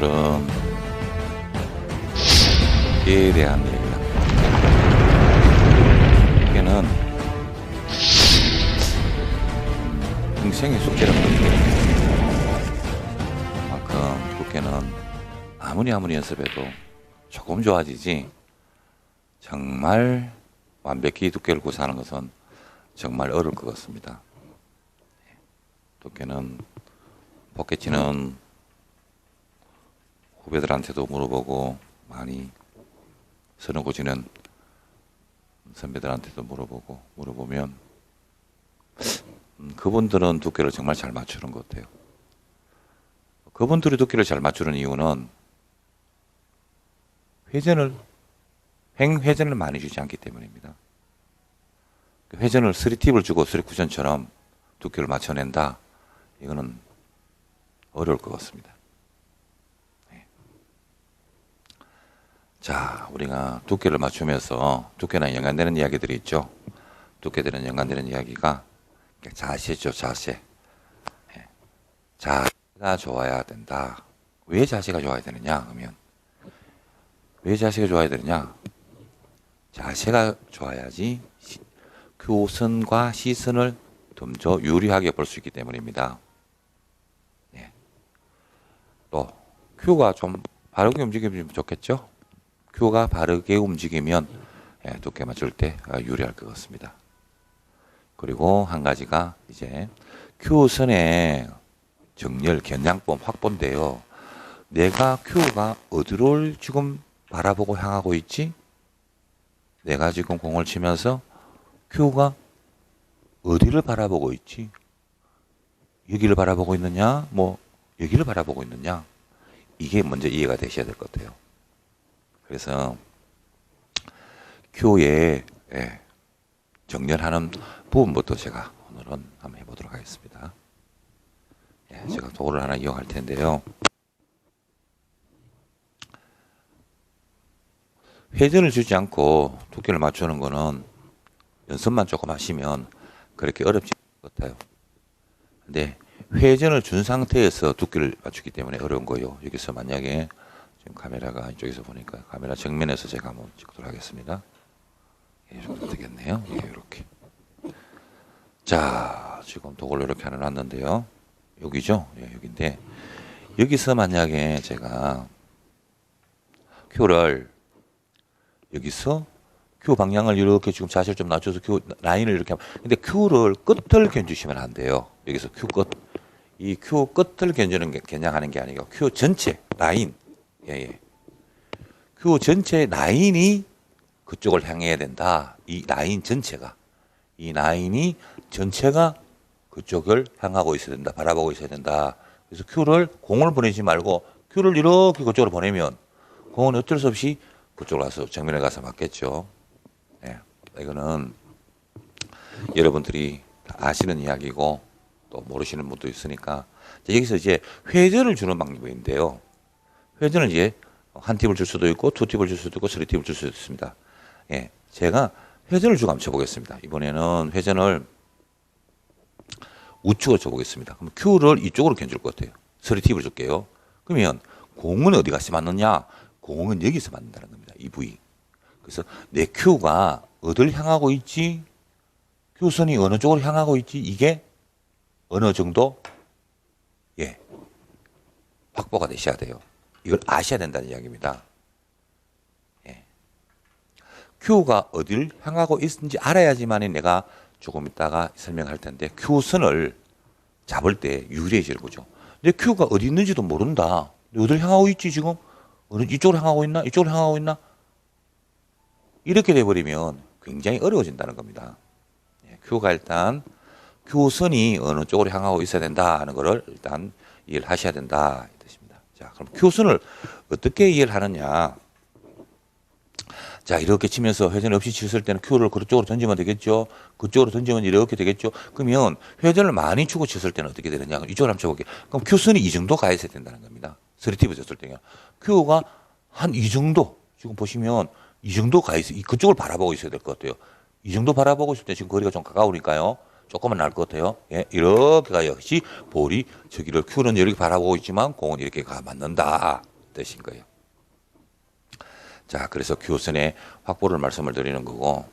오늘은 두께에 대한 얘기입니다. 두께는 평생의 숙제라고 느껴요. 그만큼 두께는 아무리 연습해도 조금 좋아지지 정말 완벽히 두께를 구사하는 것은 정말 어려울 것 같습니다. 두께는 포켓치는 후배들한테도 물어보고 많이 서른 고치는 선배들한테도 물어보면 그분들은 두께를 정말 잘 맞추는 것 같아요. 그분들이 두께를 잘 맞추는 이유는 횡회전을 많이 주지 않기 때문입니다. 회전을 3팁을 주고 3쿠션처럼 두께를 맞춰낸다. 이거는 어려울 것 같습니다. 네. 자, 우리가 두께를 맞추면서 두께랑 연관되는 이야기들이 있죠. 두께들은 연관되는 이야기가 자세죠, 자세. 네. 자세가 좋아야 된다. 왜 자세가 좋아야 되느냐? 그러면 왜 자세가 좋아야 되느냐? 자세가 좋아야지 큐선과 시선을 좀 더 유리하게 볼 수 있기 때문입니다. 예. 또 큐가 좀 바르게 움직이면 좋겠죠? 큐가 바르게 움직이면 두께 맞출 때 유리할 것 같습니다. 그리고 한 가지가 이제 큐선의 정렬 겨냥법 확보인데요. 내가 큐가 어디를 지금 바라보고 향하고 있지? 내가 지금 공을 치면서 큐가 어디를 바라보고 있지? 여기를 바라보고 있느냐? 여기를 바라보고 있느냐? 이게 먼저 이해가 되셔야 될 것 같아요. 그래서 큐에 정렬하는 부분부터 제가 오늘은 한번 해보도록 하겠습니다. 제가 도구를 하나 이용할 텐데요. 회전을 주지 않고 두께를 맞추는 거는 연습만 조금 하시면 그렇게 어렵지 않을 것 같아요. 근데 회전을 준 상태에서 두께를 맞추기 때문에 어려운 거예요. 여기서 만약에 지금 카메라가 이쪽에서 보니까 카메라 정면에서 제가 한번 찍도록 하겠습니다. 이 정도 되겠네요. 이렇게. 자, 지금 도구를 이렇게 하나 놨는데요. 여기죠? 여기인데 여기서 만약에 제가 큐를 여기서 큐 방향을 이렇게 지금 자세를 좀 낮춰서 큐 라인을 이렇게 하면, 근데 큐를 끝을 견주시면 안 돼요. 여기서 큐 끝. 이 큐 끝을 겨냥하는 게 아니고 큐 전체 라인. 큐 전체 라인이 그쪽을 향해야 된다. 이 라인 전체가. 이 라인이 전체가 그쪽을 향하고 있어야 된다. 바라보고 있어야 된다. 그래서 큐를 공을 보내지 말고 큐를 이렇게 그쪽으로 보내면 공은 어쩔 수 없이 그쪽으로 가서 정면에 가서 맞겠죠. 이거는 여러분들이 아시는 이야기고 또 모르시는 분도 있으니까 여기서 이제 회전을 주는 방법인데요. 회전을 이제 한 팁을 줄 수도 있고 두 팁을 줄 수도 있고 쓰리 팁을 줄 수도 있습니다. 제가 회전을 주고 한번 쳐보겠습니다. 이번에는 회전을 우측으로 쳐보겠습니다. 그럼 큐를 이쪽으로 견줄 것 같아요. 쓰리 팁을 줄게요. 그러면 공은 어디 가서 맞느냐? 공은 여기서 맞는다는 겁니다. 이 부위. 그래서 내 큐가 어디를 향하고 있지? 큐선이 어느 쪽으로 향하고 있지? 이게 어느 정도 확보가 되셔야 돼요. 이걸 아셔야 된다는 이야기입니다. 큐가 어디를 향하고 있는지 알아야지만 내가 조금 있다가 설명할 텐데 큐선을 잡을 때 유리해지는 거죠. 내 큐가 어디 있는지도 모른다. 어디를 향하고 있지 지금? 이쪽으로 향하고 있나? 이쪽으로 향하고 있나? 이렇게 돼버리면 굉장히 어려워진다는 겁니다. 큐가 일단 큐선이 어느 쪽으로 향하고 있어야 된다 하는 거를 일단 이해를 하셔야 된다 이 뜻입니다. 자, 그럼 큐선을 어떻게 이해를 하느냐? 자, 이렇게 치면서 회전 없이 쳤을 때는 큐를 그쪽으로 던지면 되겠죠. 그쪽으로 던지면 이렇게 되겠죠. 그러면 회전을 많이 주고 쳤을 때는 어떻게 되느냐? 이쪽으로 한번 쳐볼게요. 그럼 큐선이 이 정도 가 있어야 된다는 겁니다. 3팁을 쳤을 때는 큐가 한 이 정도 지금 보시면 이 정도 가 있어요. 그쪽을 바라보고 있어야 될 것 같아요. 이 정도 바라보고 있을 때 지금 거리가 좀 가까우니까요. 조금만 나을 것 같아요. 예, 이렇게 가야 역시 볼이 저기를 큐는 이렇게 바라보고 있지만 공은 이렇게 가 맞는다 뜻인 거예요. 자, 그래서 큐선의 확보를 말씀을 드리는 거고,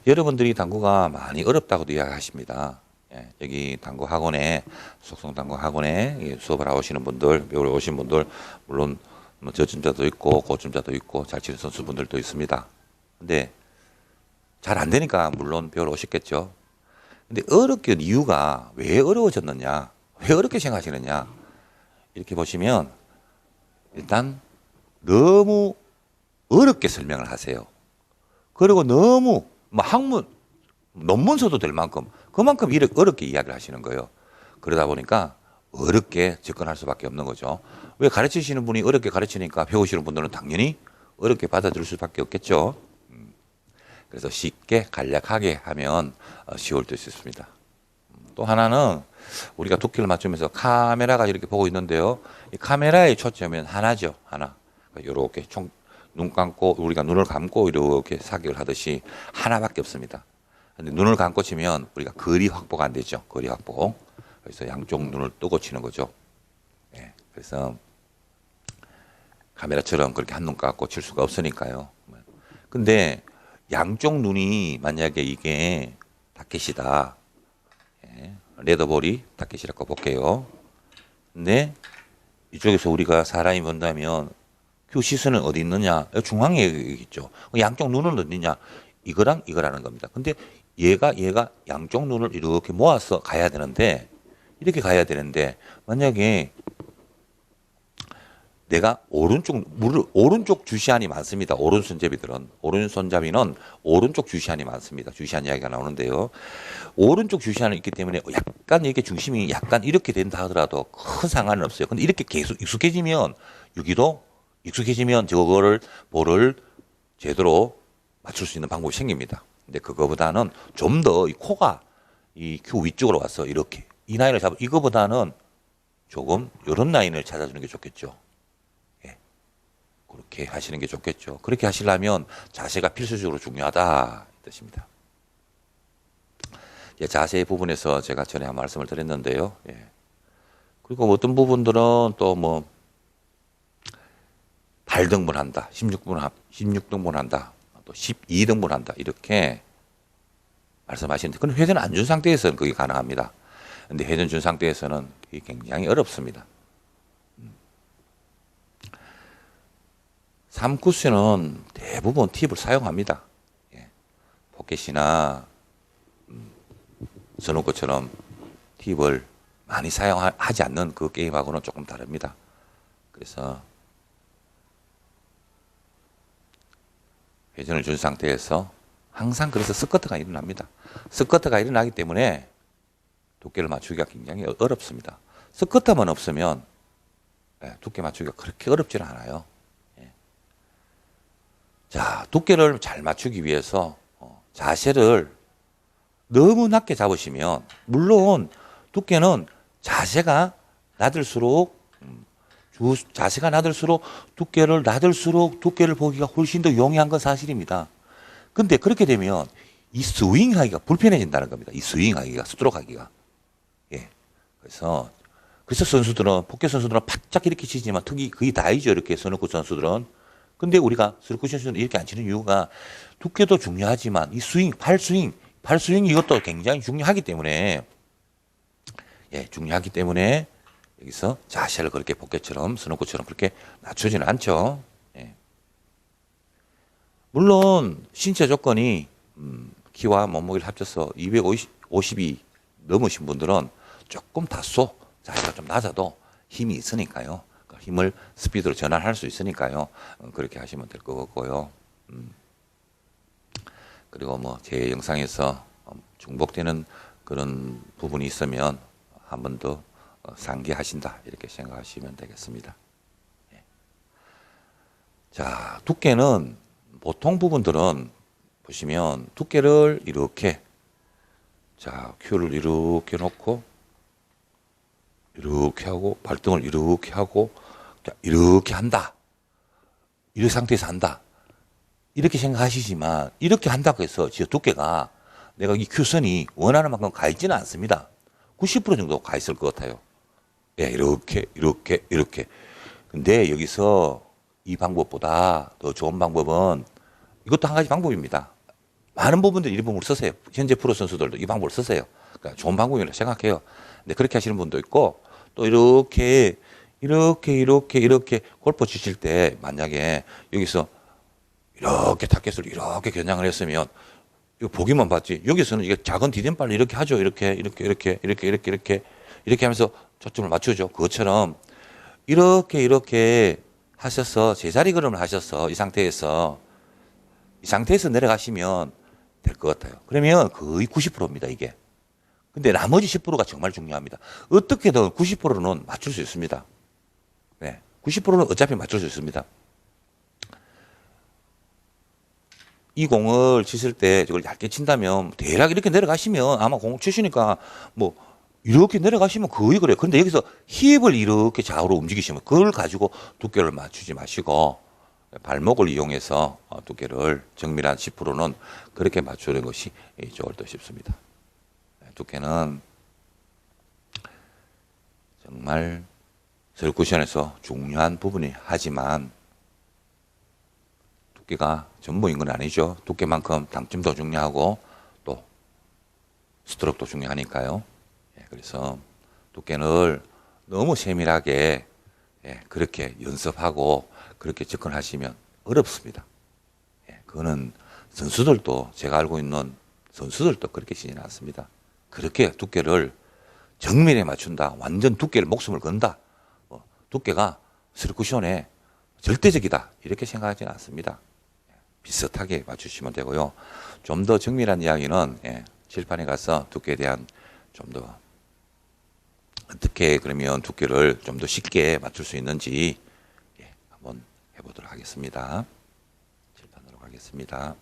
여러분들이 당구가 많이 어렵다고도 이야기하십니다. 예, 여기 당구 학원에, 속성 당구 학원에 수업을 하시는 분들, 배우러 오신 분들, 물론 뭐 저점자도 있고, 고점자도 있고, 잘 치는 선수분들도 있습니다. 근데 잘 안 되니까 물론 배우러 오셨겠죠. 근데 어렵게 이유가 왜 어려워졌느냐, 왜 어렵게 생각하시느냐, 이렇게 보시면 일단 너무 어렵게 설명을 하세요. 그리고 너무 뭐 학문, 논문 써도 될 만큼 그만큼 이렇게 어렵게 이야기를 하시는 거예요. 그러다 보니까 어렵게 접근할 수밖에 없는 거죠. 왜 가르치시는 분이 어렵게 가르치니까 배우시는 분들은 당연히 어렵게 받아들일 수밖에 없겠죠. 그래서 쉽게 간략하게 하면 쉬울 수 있습니다. 또 하나는 우리가 두께를 맞추면서 카메라가 이렇게 보고 있는데요. 이 카메라의 초점은 하나죠. 하나. 이렇게 눈 감고 우리가 눈을 감고 이렇게 사격을 하듯이 하나밖에 없습니다. 근데 눈을 감고 치면 우리가 거리 확보가 안 되죠. 거리 확보. 그래서 양쪽 눈을 뜨고 치는 거죠. 네, 그래서 카메라처럼 그렇게 한눈 감고 칠 수가 없으니까요. 근데 양쪽 눈이 만약에 이게 타켓이다. 예, 레더볼이 타켓이라고 볼게요. 근데 이쪽에서 우리가 사람이 본다면 큐 시선은 어디 있느냐? 중앙에 있죠. 양쪽 눈은 어디냐? 이거랑 이거라는 겁니다. 근데 얘가 양쪽 눈을 이렇게 모아서 가야 되는데 이렇게 가야 되는데 만약에 내가 오른쪽 주시안이 많습니다. 오른손잡이들은 오른손잡이는 오른쪽 주시안이 많습니다. 주시안 이야기가 나오는데요. 오른쪽 주시안이 있기 때문에 약간 이렇게 중심이 약간 이렇게 된다 하더라도 큰 상관은 없어요. 근데 이렇게 계속 익숙해지면 여기도 익숙해지면 저거를 볼을 제대로 맞출 수 있는 방법이 생깁니다. 근데 그거보다는 좀 더 이 코가 이 큐 위쪽으로 와서 이렇게 이 라인을 잡아 이거보다는 조금 이런 라인을 찾아주는 게 좋겠죠. 예. 그렇게 하시는 게 좋겠죠. 그렇게 하시려면 자세가 필수적으로 중요하다 이 뜻입니다. 예, 자세 부분에서 제가 전에 한 말씀을 드렸는데요. 예. 그리고 어떤 부분들은 또 뭐 8등분 한다, 16등분 한다, 또 12등분 한다 이렇게 말씀하시는데 그건 회전 안 준 상태에서는 그게 가능합니다. 근데 회전 준 상태에서는 그게 굉장히 어렵습니다. 3쿠션은 대부분 팁을 사용합니다. 예. 포켓이나 스누커처럼 팁을 많이 사용하지 않는 그 게임하고는 조금 다릅니다. 그래서 회전을 준 상태에서 항상 그래서 스커트가 일어납니다. 스커트가 일어나기 때문에 두께를 맞추기가 굉장히 어렵습니다. 스커트만 없으면 두께 맞추기가 그렇게 어렵지는 않아요. 자, 두께를 잘 맞추기 위해서 자세를 너무 낮게 잡으시면 물론 두께는 자세가 낮을수록 두께를 낮을수록 두께를 보기가 훨씬 더 용이한 건 사실입니다. 근데 그렇게 되면 이 스윙하기가 불편해진다는 겁니다. 이 스윙하기가, 스트로크 하기가. 예. 그래서 선수들은, 포켓 선수들은 바짝 이렇게 치지만 거의 다이죠. 이렇게 스누커 선수들은. 근데 우리가 스누커 선수들은 이렇게 안 치는 이유가 두께도 중요하지만 이 스윙, 팔 스윙 이것도 굉장히 중요하기 때문에 여기서 자세를 그렇게 포켓처럼 스누커처럼 그렇게 낮추지는 않죠. 예. 물론 신체 조건이 키와 몸무게를 합쳐서 250이 넘으신 분들은 조금 다소 자세가 좀 낮아도 힘이 있으니까요. 그 힘을 스피드로 전환할 수 있으니까요. 그렇게 하시면 될 것 같고요. 그리고 뭐 제 영상에서 중복되는 그런 부분이 있으면 한 번 더 상기하신다 이렇게 생각하시면 되겠습니다. 예. 자, 두께는 보통 부분들은 보시면 두께를 이렇게 자 큐를 이렇게 놓고 이렇게 하고 발등을 이렇게 하고 이렇게 한다. 이 상태에서 한다. 이렇게 생각하시지만 이렇게 한다고 해서 저 두께가 내가 이 큐선이 원하는 만큼 가 있지는 않습니다. 90% 정도 가 있을 것 같아요. 예, 이렇게. 근데 여기서 이 방법보다 더 좋은 방법은 이것도 한 가지 방법입니다. 많은 부분들이 이 방법을 쓰세요. 현재 프로 선수들도 이 방법을 쓰세요. 그러니까 좋은 방법이라고 생각해요. 근데 그렇게 하시는 분도 있고 또 이렇게 골프 치실 때 만약에 여기서 이렇게 타켓을 이렇게 겨냥을 했으면 이거 보기만 봤지 여기서는 이게 작은 디딤발로 이렇게 하죠. 이렇게 하면서 초점을 맞추죠. 그것처럼 이렇게 하셔서 제자리 걸음을 하셔서 이 상태에서 내려가시면 될 것 같아요. 그러면 거의 90%입니다, 이게. 근데 나머지 10%가 정말 중요합니다. 어떻게든 90%는 맞출 수 있습니다. 네. 90%는 어차피 맞출 수 있습니다. 이 공을 치실 때 저걸 얇게 친다면 대략 이렇게 내려가시면 아마 공 치시니까 뭐 이렇게 내려가시면 거의 그래요. 그런데 여기서 힙을 이렇게 좌우로 움직이시면 그걸 가지고 두께를 맞추지 마시고 발목을 이용해서 두께를 정밀한 10%는 그렇게 맞추는 것이 좋을 듯 싶습니다. 두께는 정말 설쿠션에서 중요한 부분이 하지만 두께가 전부인 건 아니죠. 두께만큼 당점도 중요하고 또 스트로크도 중요하니까요. 그래서 두께를 너무 세밀하게 그렇게 연습하고 그렇게 접근하시면 어렵습니다. 그거는 선수들도 제가 알고 있는 선수들도 그렇게 치지는 않습니다. 그렇게 두께를 정밀에 맞춘다. 완전 두께를 목숨을 건다. 두께가 스르쿠션에 절대적이다. 이렇게 생각하지는 않습니다. 비슷하게 맞추시면 되고요. 좀 더 정밀한 이야기는 칠판에 가서 두께에 대한 좀 더 어떻게 그러면 두께를 좀 더 쉽게 맞출 수 있는지 한번 해보도록 하겠습니다. 칠판으로 가겠습니다.